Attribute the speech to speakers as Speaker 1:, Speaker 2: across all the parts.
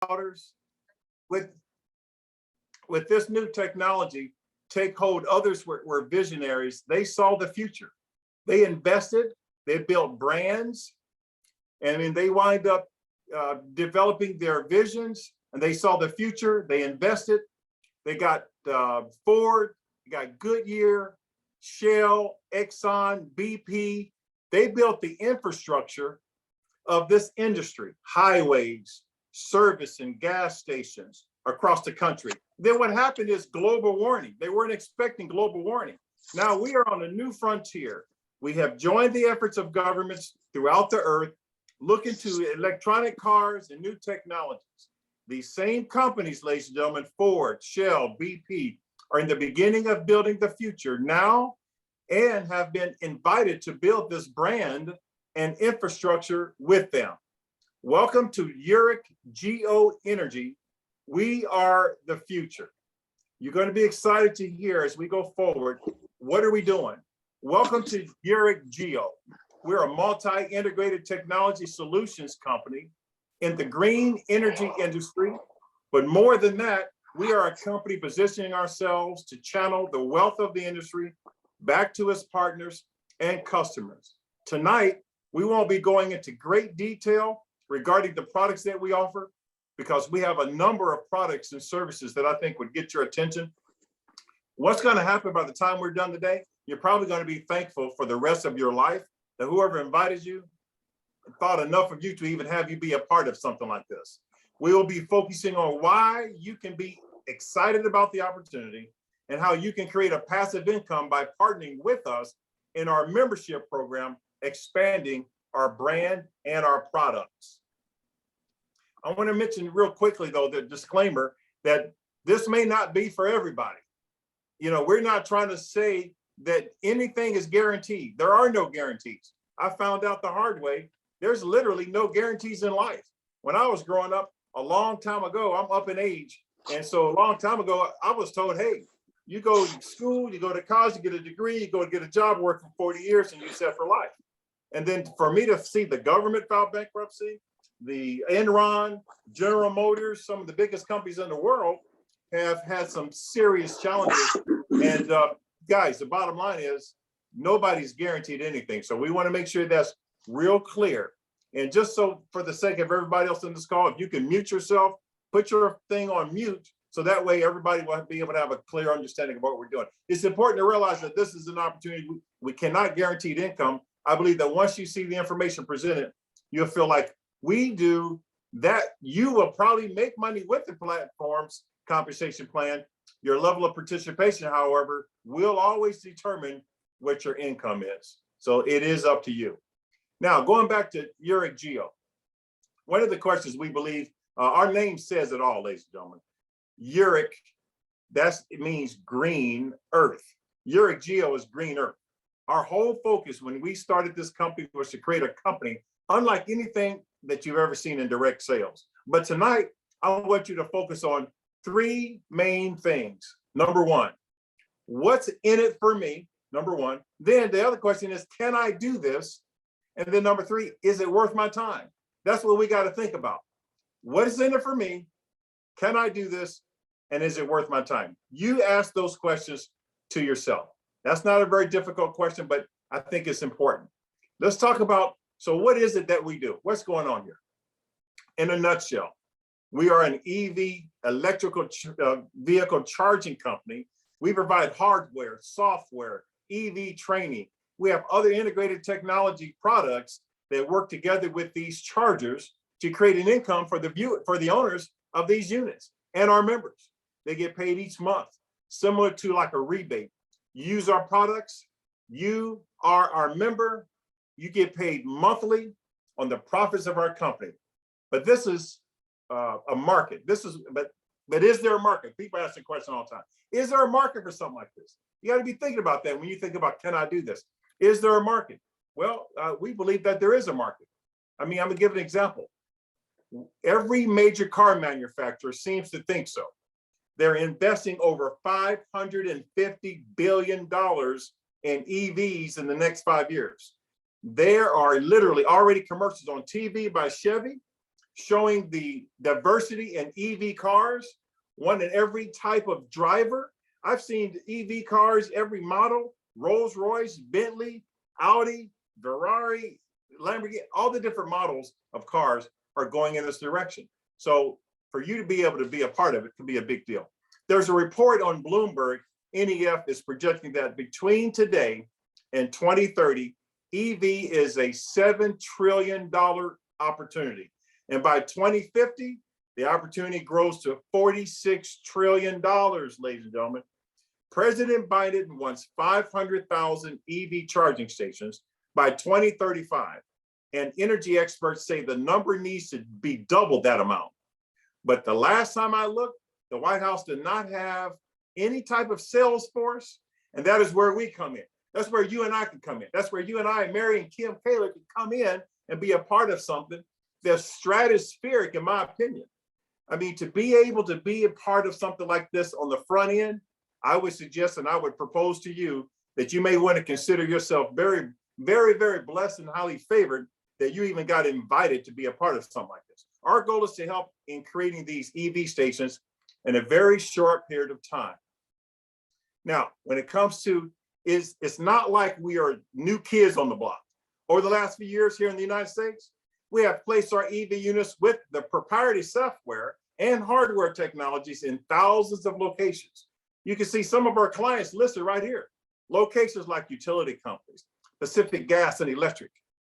Speaker 1: routers. With this new technology take hold, others were visionaries. They saw the future. They invested, they built brands, and then they wind up developing their visions, and they saw the future. They invested. They got Ford, they got Goodyear, Shell, Exxon, BP. They built the infrastructure of this industry, highways, service and gas stations across the country. Then what happened is global warming. They weren't expecting global warming. Now we are on a new frontier. We have joined the efforts of governments throughout the earth, looking to electronic cars and new technologies. These same companies, ladies and gentlemen, Ford, Shell, BP, are in the beginning of building the future now and have been invited to build this brand and infrastructure with them. Welcome to Uric Geo Energy. We are the future. You're going to be excited to hear as we go forward, what are we doing? Welcome to Yereq Geo. We're a multi-integrated technology solutions company in the green energy industry. But more than that, we are a company positioning ourselves to channel the wealth of the industry back to its partners and customers. Tonight, we won't be going into great detail regarding the products that we offer, because we have a number of products and services that I think would get your attention. What's going to happen by the time we're done today, you're probably going to be thankful for the rest of your life that whoever invited you thought enough of you to even have you be a part of something like this. We will be focusing on why you can be excited about the opportunity and how you can create a passive income by partnering with us in our membership program, expanding our brand and our products. I want to mention real quickly, though, the disclaimer that this may not be for everybody. You know, we're not trying to say that anything is guaranteed. There are no guarantees. I found out the hard way. There's literally no guarantees in life. When I was growing up a long time ago, I'm up in age. And so a long time ago, I was told, hey, you go to school, you go to college, you get a degree, you go to get a job, work for 40 years, and you're set for life. And then for me to see the government file bankruptcy, the Enron, General Motors, some of the biggest companies in the world have had some serious challenges. And guys, the bottom line is nobody's guaranteed anything. So we want to make sure that's real clear. And just so for the sake of everybody else in this call, if you can mute yourself, put your thing on mute, so that way everybody will be able to have a clear understanding of what we're doing. It's important to realize that this is an opportunity. We cannot guarantee income. I believe that once you see the information presented, you'll feel like we do, that you will probably make money with the platform's compensation plan. Your level of participation, however, will always determine what your income is. So it is up to you. Now, going back to Yereq Geo, one of the questions we believe, our name says it all, ladies and gentlemen. Uric, it means green earth. Yereq Geo is green earth. Our whole focus when we started this company was to create a company unlike anything that you've ever seen in direct sales. But tonight, I want you to focus on three main things. Number one, what's in it for me? Number one. Then the other question is, can I do this? And then number three, is it worth my time? That's what we got to think about. What is in it for me? Can I do this? And is it worth my time? You ask those questions to yourself. That's not a very difficult question, but I think it's important. Let's talk about, so what is it that we do? What's going on here? In a nutshell, we are an EV, electrical vehicle charging company. We provide hardware, software, EV training. We have other integrated technology products that work together with these chargers to create an income for the owners of these units and our members. They get paid each month, similar to like a rebate. You use our products, you are our member, you get paid monthly on the profits of our company. But this is a market. But is there a market? People ask the question all the time. Is there a market for something like this? You got to be thinking about that when you think about, can I do this? Is there a market? Well, we believe that there is a market. I mean, I'm gonna give an example. Every major car manufacturer seems to think so. They're investing over $550 billion in EVs in the next 5 years. There are literally already commercials on TV by Chevy showing the diversity in EV cars, one in every type of driver. I've seen EV cars, every model, Rolls-Royce, Bentley, Audi, Ferrari, Lamborghini, all the different models of cars are going in this direction. So for you to be able to be a part of it can be a big deal. There's a report on Bloomberg. NEF is projecting that between today and 2030, EV is a $7 trillion opportunity. And by 2050, the opportunity grows to $46 trillion, ladies and gentlemen. President Biden wants 500,000 EV charging stations by 2035. And energy experts say the number needs to be double that amount. But the last time I looked, the White House did not have any type of sales force. And that is where we come in. That's where you and I can come in. That's where you and I, Mary and Kim Taylor, can come in and be a part of something that's stratospheric, in my opinion. I mean, to be able to be a part of something like this on the front end, I would suggest and I would propose to you that you may want to consider yourself very, very, very blessed and highly favored that you even got invited to be a part of something like this. Our goal is to help in creating these EV stations in a very short period of time. Now, when it comes to, it's not like we are new kids on the block. Over the last few years here in the United States, we have placed our EV units with the proprietary software and hardware technologies in thousands of locations. You can see some of our clients listed right here. Locations like utility companies, Pacific Gas and Electric,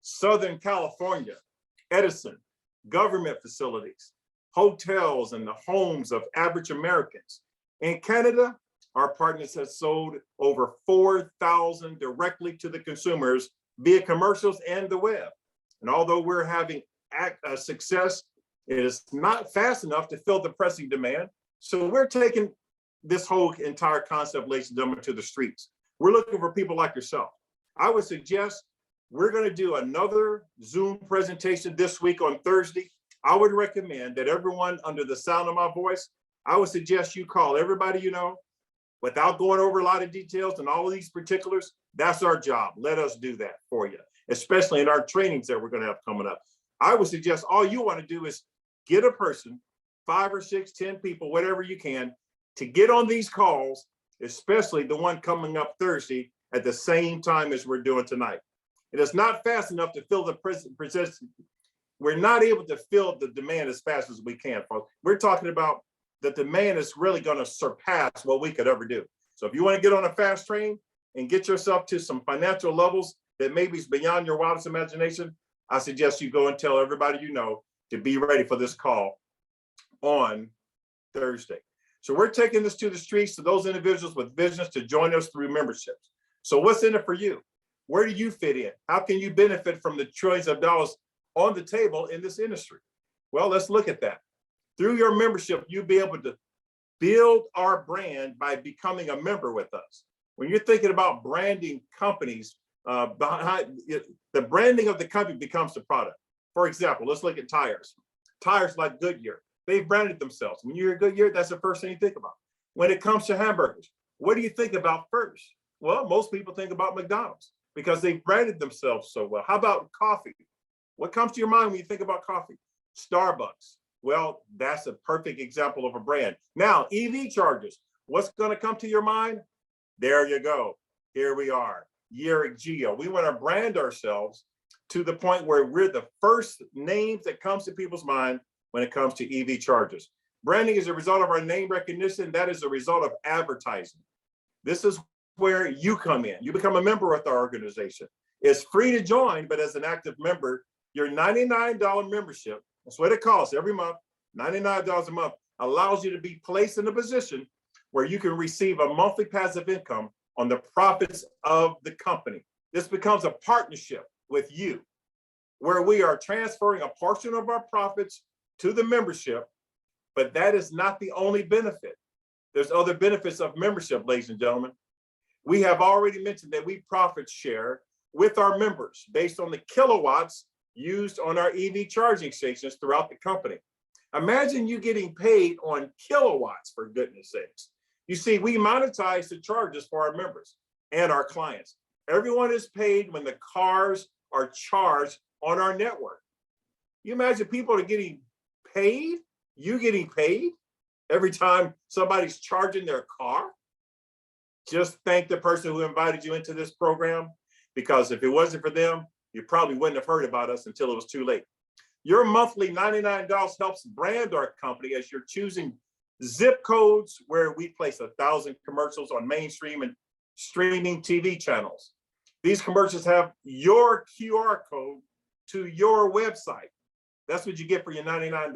Speaker 1: Southern California, Edison, government facilities, hotels and the homes of average Americans. In Canada, our partners have sold over 4,000 directly to the consumers via commercials and the web. And although we're having success, it is not fast enough to fill the pressing demand. So we're taking this whole entire concept, ladies and gentlemen, to the streets. We're looking for people like yourself. I would suggest we're going to do another Zoom presentation this week on Thursday. I would recommend that everyone under the sound of my voice, I would suggest you call everybody you know without going over a lot of details and all of these particulars. That's our job. Let us do that for you, especially in our trainings that we're going to have coming up. I would suggest all you want to do is get a person, 5 or 6, 10 people, whatever you can, to get on these calls, especially the one coming up Thursday at the same time as we're doing tonight. It is not fast enough to fill the present. We're not able to fill the demand as fast as we can, folks. We're talking about the demand is really going to surpass what we could ever do. So if you want to get on a fast train and get yourself to some financial levels that maybe is beyond your wildest imagination, I suggest you go and tell everybody you know to be ready for this call on Thursday. So we're taking this to the streets to those individuals with visions to join us through memberships. So what's in it for you? Where do you fit in? How can you benefit from the trillions of dollars on the table in this industry? Well, let's look at that. Through your membership, you'll be able to build our brand by becoming a member with us. When you're thinking about branding companies, behind the branding of the company becomes the product. For example, let's look at tires. Tires like Goodyear, they've branded themselves. When you hear Goodyear, that's the first thing you think about. When it comes to hamburgers, what do you think about first? Well, most people think about McDonald's because they've branded themselves so well. How about coffee? What comes to your mind when you think about coffee? Starbucks. Well, that's a perfect example of a brand. Now, EV chargers, what's going to come to your mind? There you go. Here we are, Yereq Geo. We want to brand ourselves to the point where we're the first names that comes to people's mind when it comes to EV chargers. Branding is a result of our name recognition. That is a result of advertising. This is where you come in. You become a member with our organization. It's free to join, but as an active member, your $99 membership, that's what it costs every month, $99 a month, allows you to be placed in a position where you can receive a monthly passive income on the profits of the company. This becomes a partnership with you, where we are transferring a portion of our profits to the membership, but that is not the only benefit. There's other benefits of membership, ladies and gentlemen. We have already mentioned that we profit share with our members based on the kilowatts used on our EV charging stations throughout the company. Imagine you getting paid on kilowatts, for goodness sakes. You see, we monetize the charges for our members and our clients. Everyone is paid when the cars are charged on our network. You imagine people are getting paid? You getting paid every time somebody's charging their car? Just thank the person who invited you into this program, because if it wasn't for them, you probably wouldn't have heard about us until it was too late. Your monthly $99 helps brand our company as you're choosing zip codes where we place 1,000 commercials on mainstream and streaming TV channels. These commercials have your QR code to your website. That's what you get for your $99.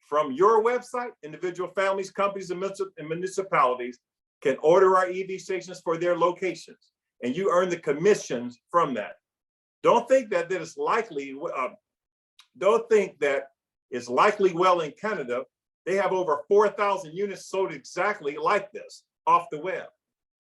Speaker 1: From your website, individual families, companies, and municipalities can order our EV stations for their locations, and you earn the commissions from that. Don't think that it's likely. Don't think that it's likely well in Canada. They have over 4,000 units sold exactly like this off the web.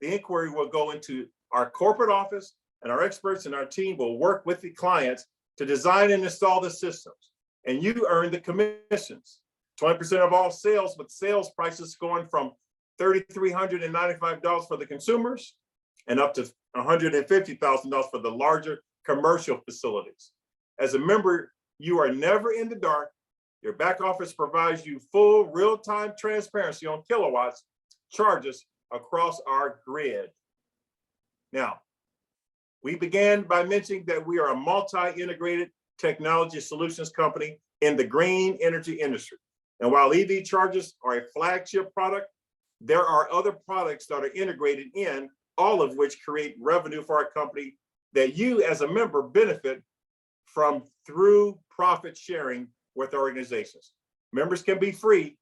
Speaker 1: The inquiry will go into our corporate office, and our experts and our team will work with the clients to design and install the systems, and you earn the commissions. 20% of all sales, with sales prices going from $3,395 for the consumers and up to $150,000 for the larger commercial facilities. As a member, you are never in the dark. Your back office provides you full real-time transparency on kilowatts charges across our grid. Now, we began by mentioning that we are a multi-integrated technology solutions company in the green energy industry. And while EV chargers are a flagship product, there are other products that are integrated in, all of which create revenue for our company that you as a member benefit from through profit sharing with organizations. Members can be free,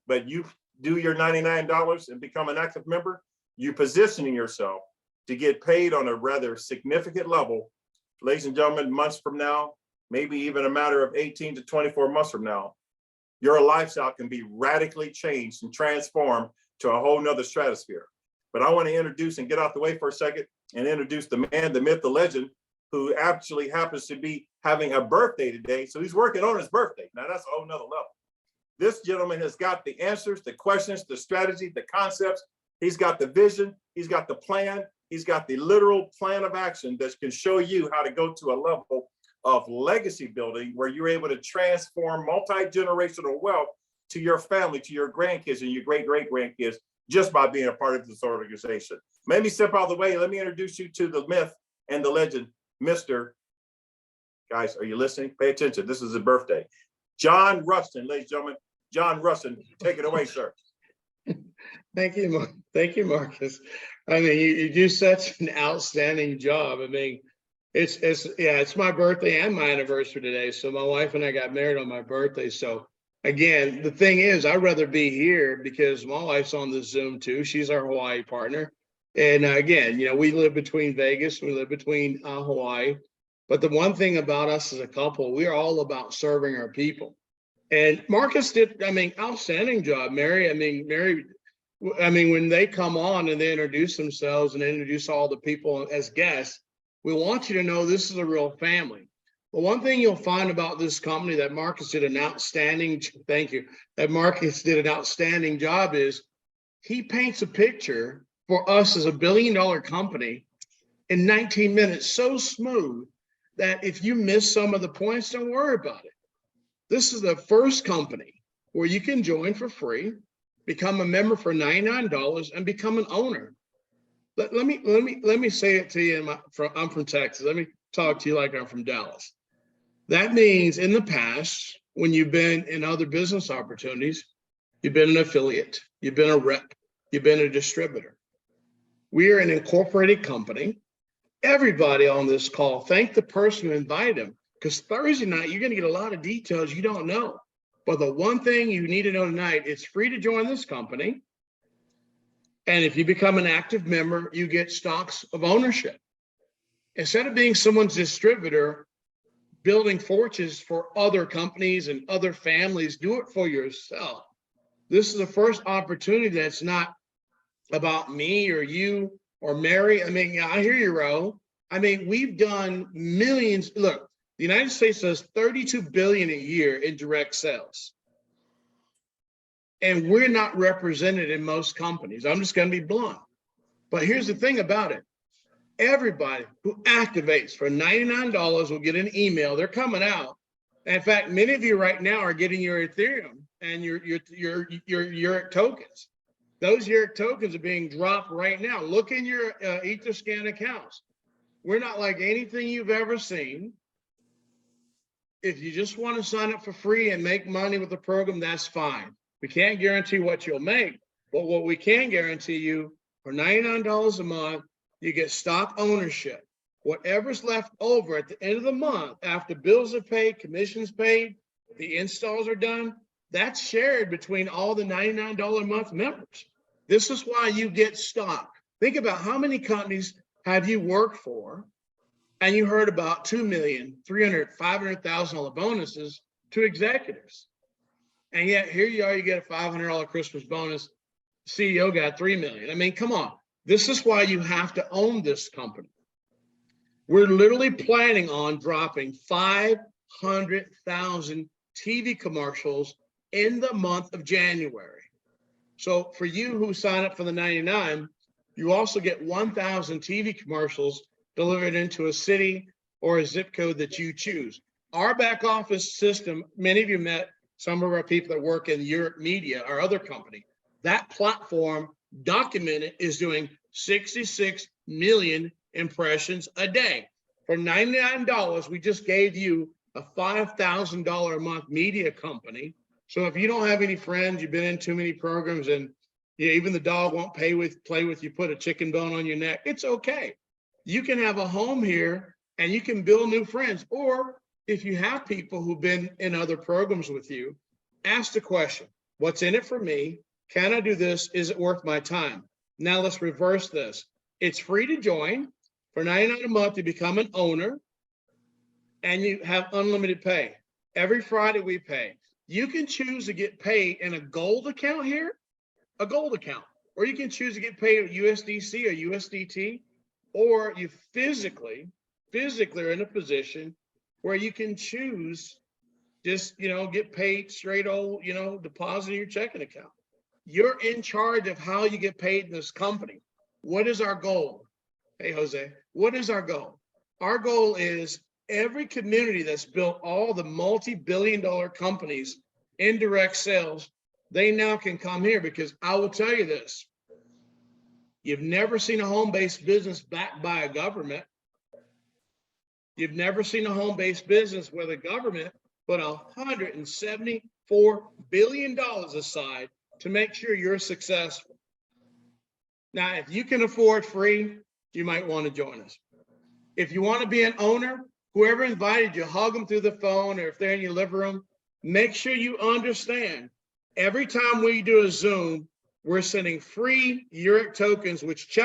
Speaker 1: but you do your $99 and become an active member, you positioning yourself to get paid on a rather significant level, ladies and gentlemen, months from now, maybe even a matter of 18 to 24 months from now, your lifestyle can be radically changed and transformed to a whole nother stratosphere. But I want to introduce and get out the way for a second and introduce the man, the myth, the legend, who actually happens to be having a birthday today. So he's working on his birthday. Now that's a whole nother level. This gentleman has got the answers, the questions, the strategy, the concepts. He's got the vision, he's got the plan, he's got the literal plan of action that can show you how to go to a level of legacy building where you're able to transform multi-generational wealth to your family, to your grandkids and your great-great-grandkids just by being a part of this organization. Let me step out of the way. Let me introduce you to the myth and the legend, Mr. Guys, are you listening? Pay attention. This is his birthday. John Rustin, ladies and gentlemen. John Rustin, take it away, sir.
Speaker 2: Thank you, Marcus. I mean, you do such an outstanding job. I mean, it's my birthday and my anniversary today. So my wife and I got married on my birthday. So again, the thing is, I'd rather be here because my wife's on the Zoom too. She's our Hawaii partner. And again, you know, we live between Vegas, we live between Hawaii. But the one thing about us as a couple, we're all about serving our people. And Marcus did, I mean, outstanding job. Mary, when they come on and they introduce themselves and they introduce all the people as guests, we want you to know this is a real family. But one thing you'll find about this company that Marcus did an outstanding, job is he paints a picture for us as a $1 billion company in 19 minutes, so smooth that if you miss some of the points, don't worry about it. This is the first company where you can join for free, become a member for $99 and become an owner. Let me say it to you. I'm from Texas. Let me talk to you like I'm from Dallas. That means in the past, when you've been in other business opportunities, you've been an affiliate, you've been a rep, you've been a distributor. We are an incorporated company. Everybody on this call, thank the person who invited them, because Thursday night, you're going to get a lot of details you don't know. But the one thing you need to know tonight, it's free to join this company. And if you become an active member, you get stocks of ownership. Instead of being someone's distributor, building fortunes for other companies and other families, do it for yourself. This is the first opportunity that's not about me or you or Mary. I mean, I hear you, Ro. I mean, we've done millions. Look, the United States does 32 billion a year in direct sales. And we're not represented in most companies. I'm just going to be blunt. But here's the thing about it. Everybody who activates for $99 will get an email. They're coming out In fact, many of you right now are getting your Ethereum and your Yereq tokens. Those Yereq tokens are being dropped right now. Look in your Etherscan accounts. We're not like anything you've ever seen. If you just want to sign up for free and make money with the program, that's fine. We can't guarantee what you'll make, but what we can guarantee you, for $99 a month, you get stock ownership. Whatever's left over at the end of the month, after bills are paid, commissions paid, the installs are done, that's shared between all the $99 a month members. This is why you get stock. Think about how many companies have you worked for, and you heard about $2 million, $300,000, $500,000 bonuses to executives. And yet here you are, you get a $500 Christmas bonus. CEO got $3 million. I mean, come on. This is why you have to own this company. We're literally planning on dropping 500,000 TV commercials in the month of January. So for you who sign up for the 99, you also get 1,000 TV commercials delivered into a city or a zip code that you choose. Our back office system, many of you met some of our people that work in Uric Media, our other company. That platform documented is doing 66 million impressions a day. For $99, we just gave you a $5,000 a month media company. So if you don't have any friends, you've been in too many programs, and even the dog won't play with you, put a chicken bone on your neck, it's okay. You can have a home here and you can build new friends. Or if you have people who've been in other programs with you, ask the question, what's in it for me? Can I do this? Is it worth my time? Now let's reverse this. It's free to join. For $99 a month, you become an owner and you have unlimited pay. Every Friday we pay. You can choose to get paid in a gold account here, a gold account, or you can choose to get paid at USDC or USDT, or you physically are in a position where you can choose just, get paid straight old, deposit in your checking account. You're in charge of how you get paid in this company. What is our goal? Hey, Jose, what is our goal? Our goal is every community that's built all the multi-billion-dollar companies, indirect sales, they now can come here, because I will tell you this. You've never seen a home-based business backed by a government. You've never seen a home-based business where the government put $174 billion aside to make sure you're successful. Now, if you can afford free, you might want to join us. If you want to be an owner, whoever invited you, hug them through the phone, or if they're in your living room, make sure you understand every time we do a Zoom, we're sending free Uric tokens, which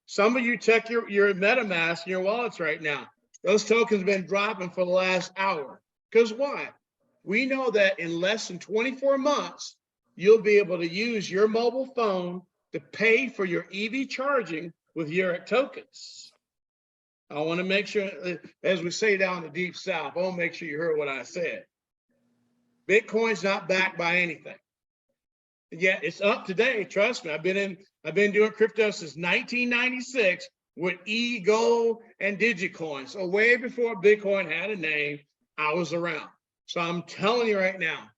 Speaker 2: some of you check your MetaMask in your wallets right now. Those tokens have been dropping for the last hour. Because why? We know that in less than 24 months, you'll be able to use your mobile phone to pay for your EV charging with Yereq tokens. I want to make sure, as we say down in the deep south, I want to make sure you heard what I said. Bitcoin's not backed by anything. Yet it's up today. Trust me. I've been doing crypto since 1996 with gold and Digicoin. So way before Bitcoin had a name, I was around. So I'm telling you right now,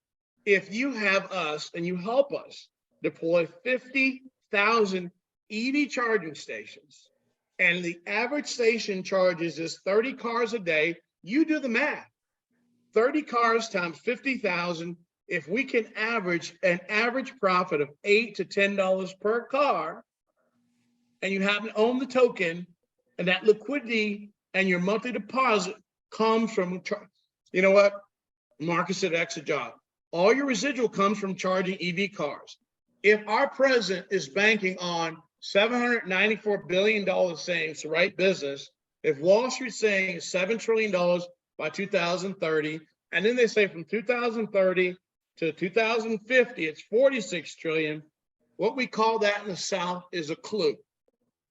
Speaker 2: if you have us and you help us deploy 50,000 EV charging stations, and the average station charges is 30 cars a day, you do the math. 30 cars times 50,000. If we can average an average profit of $8 to $10 per car, and you happen to own the token, and that liquidity and your monthly deposit comes from, you know what? Marcus did an excellent job. All your residual comes from charging EV cars. If our president is banking on $794 billion saying it's the right business, if Wall Street's saying $7 trillion by 2030, and then they say from 2030 to 2050, it's 46 trillion, what we call that in the South is a clue.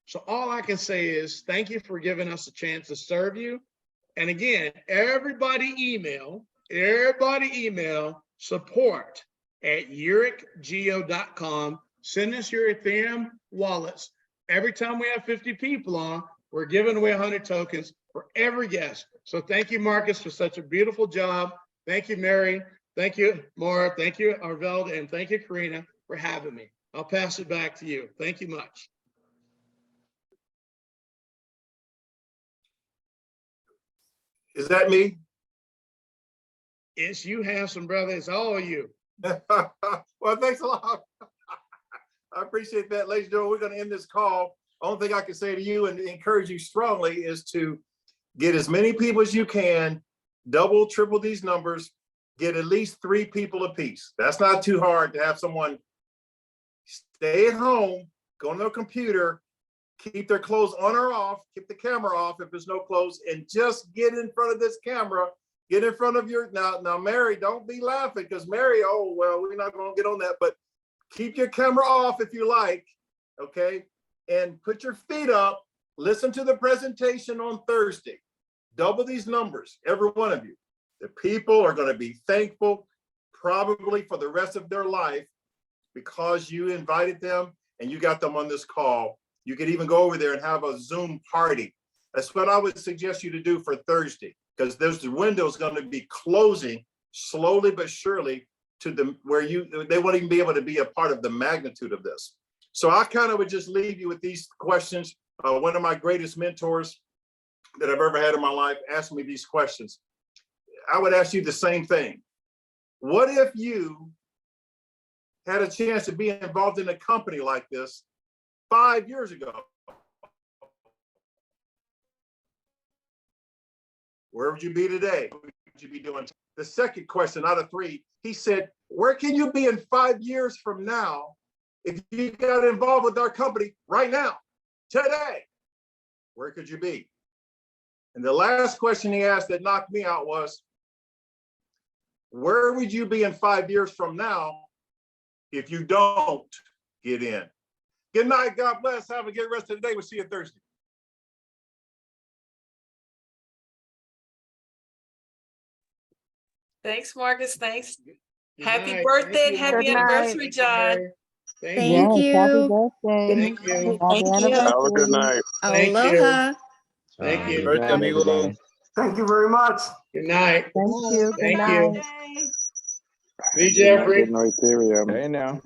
Speaker 2: So all I can say is thank you for giving us a chance to serve you. And again, everybody email support@YereqGeo.com. Send us your Ethereum wallets. Every time we have 50 people on, we're giving away 100 tokens for every guest. So thank you, Marcus, for such a beautiful job. Thank you, Mary. Thank you, Maura. Thank you, Arveld, and thank you, Karina, for having me. I'll pass it back to you. Thank you much.
Speaker 1: Is that me?
Speaker 2: It's you, handsome brother. It's all of you.
Speaker 1: Well, thanks a lot. I appreciate that, ladies and gentlemen. We're going to end this call. Only thing I can say to you and encourage you strongly is to get as many people as you can, double, triple these numbers, get at least 3 people apiece. That's not too hard to have someone stay at home, go on their computer, keep their clothes on or off, keep the camera off if there's no clothes, and just get in front of this camera, get in front of your, now Mary, don't be laughing because Mary, oh, well, we're not gonna get on that, but keep your camera off if you like, okay? And put your feet up, listen to the presentation on Thursday. Double these numbers, every one of you. The people are gonna be thankful probably for the rest of their life because you invited them and you got them on this call. You could even go over there and have a Zoom party. That's what I would suggest you to do for Thursday, because there's the window's going to be closing slowly but surely to the where they won't even be able to be a part of the magnitude of this. So I kind of would just leave you with these questions. One of my greatest mentors that I've ever had in my life asked me these questions. I would ask you the same thing. What if you had a chance to be involved in a company like this 5 years ago? Where would you be today? What would you be doing? The second question out of 3, he said, where can you be in 5 years from now if you got involved with our company right now, today? Where could you be? And the last question he asked that knocked me out was, where would you be in 5 years from now if you don't get in? Good night. God bless. Have a good rest of the day. We'll see you Thursday.
Speaker 3: Thanks, Marcus. Thanks.
Speaker 2: Good
Speaker 3: Happy
Speaker 2: night.
Speaker 3: birthday
Speaker 2: Thank
Speaker 3: and
Speaker 2: you,
Speaker 3: happy
Speaker 2: Marcus.
Speaker 3: anniversary,
Speaker 2: Thank you,
Speaker 3: John.
Speaker 2: Mary. Thank
Speaker 4: Thank
Speaker 2: you.
Speaker 4: you.
Speaker 5: Happy birthday.
Speaker 2: Thank you.
Speaker 5: Happy
Speaker 3: Thank you.
Speaker 5: anniversary.
Speaker 6: Have a good night.
Speaker 2: Thank you.
Speaker 4: Aloha.
Speaker 2: Thank you.
Speaker 6: Birthday, amigo.
Speaker 7: Thank you very much.
Speaker 2: Good night.
Speaker 5: Thank you. Good
Speaker 2: Thank
Speaker 5: night.
Speaker 2: you. See you,
Speaker 6: Good night,
Speaker 2: Jeffrey.
Speaker 6: good night, Ethereum.
Speaker 8: Hey now.